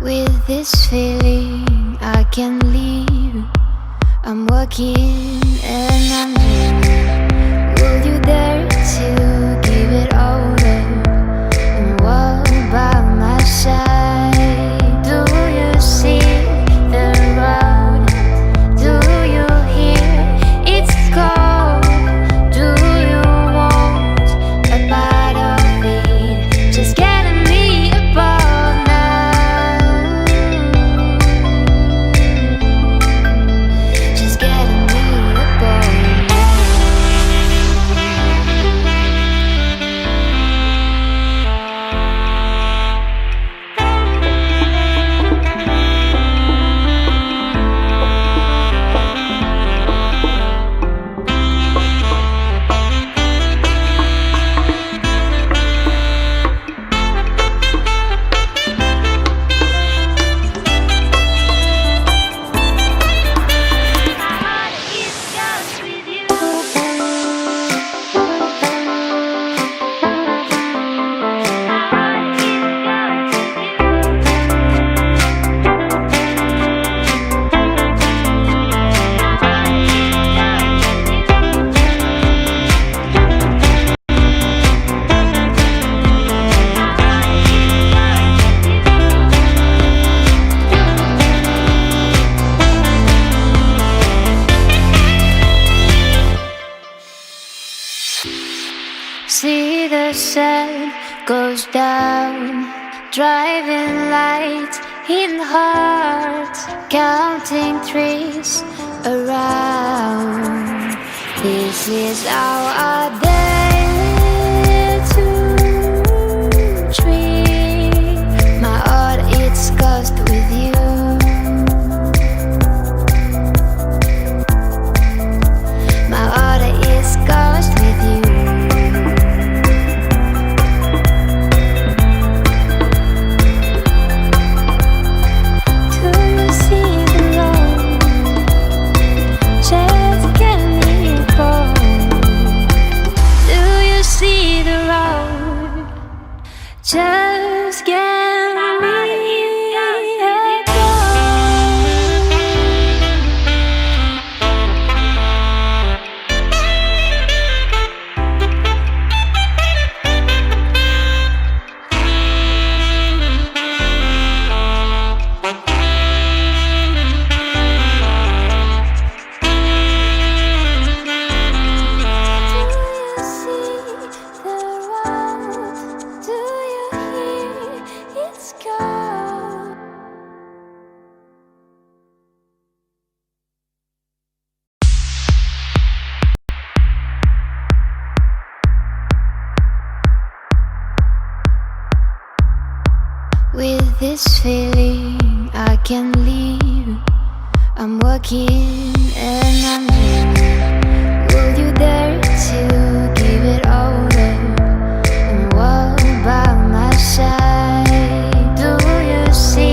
With this feeling I can't leave. I'm walking and I'm dreaming. Will you dare to give it all up and walk by my side? Do you see the road? Do you hear its call? Do you want a part of it? Just getting me above now. Just getting me above now. See the sun goes down, driving lights in hearts, counting trees around. This is our day to dream. My heart it's cursed with you. My heart is cursed with you. Just get with this feeling I can't leave. I'm walking and I'm dreaming. Will you dare to give it all up and walk by my side? Do you see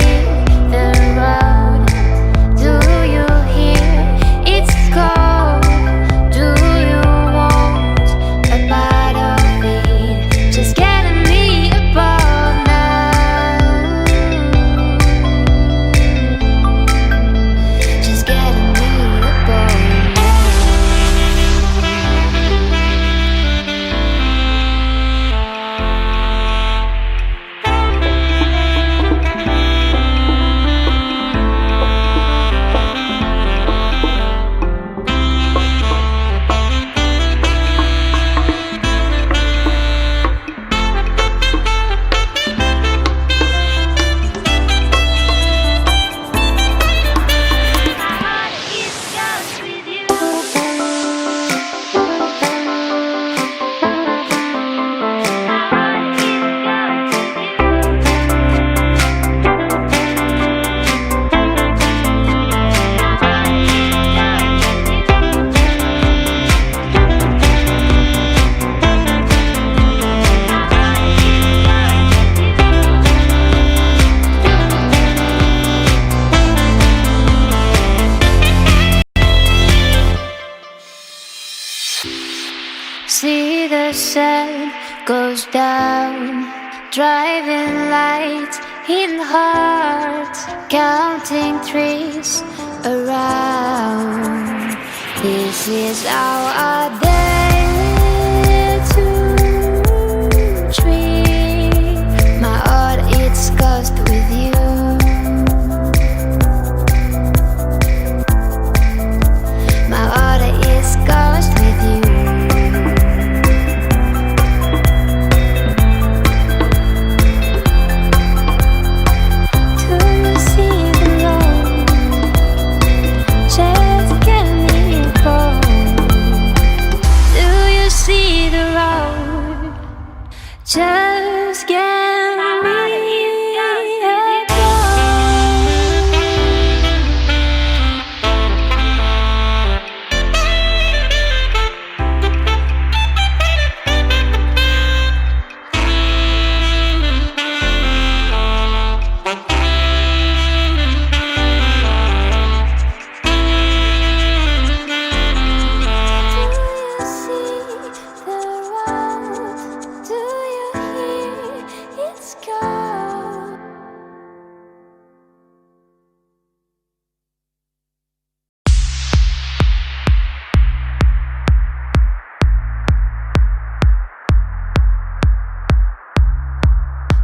the road? Do you hear its call? Do you want a part of it? Just getting me above now. Just getting me above. down, driving lights in hearts, counting trees around. This is our day to dream. My heart, it's cursed with you. My heart is cursed with you. Just get me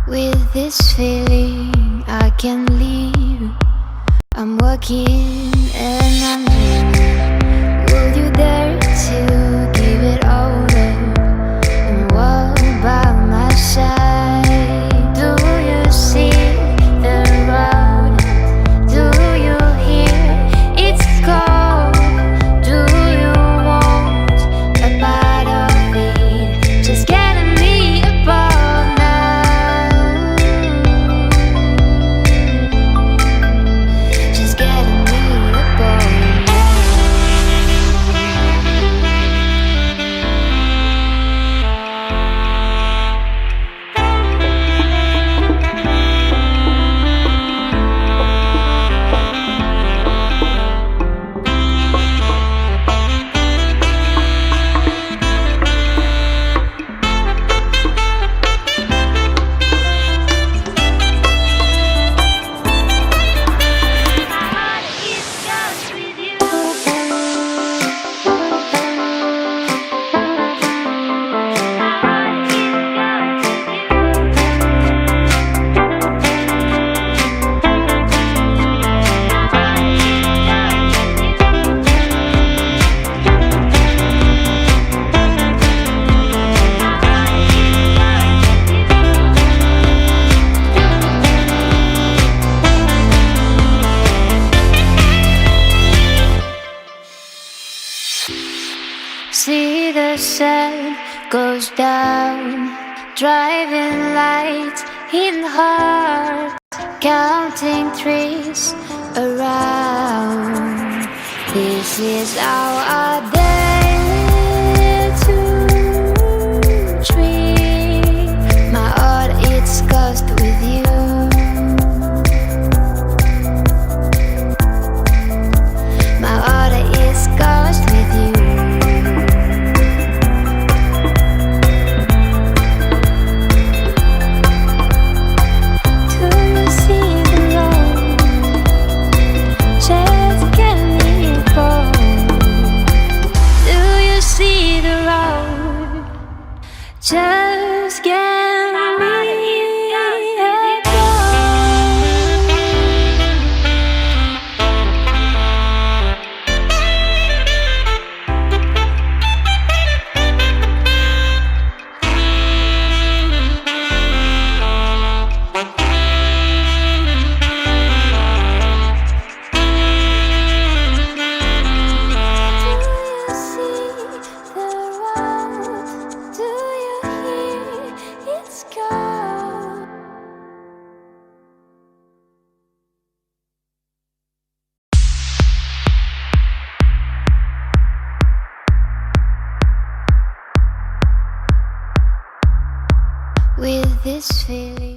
with this feeling I can leave. I'm walking and I'm dreaming. Will you dare to give it all up and walk by my side? Do you see the road? Do you hear its call? Do you want a part of it? Just getting me above now. Just getting me above now. See the sun goes down, driving lights in hearts, counting trees around. This is our day to dream. My heart, it's cursed with you. My heart is cursed with you. Just get me with this feeling.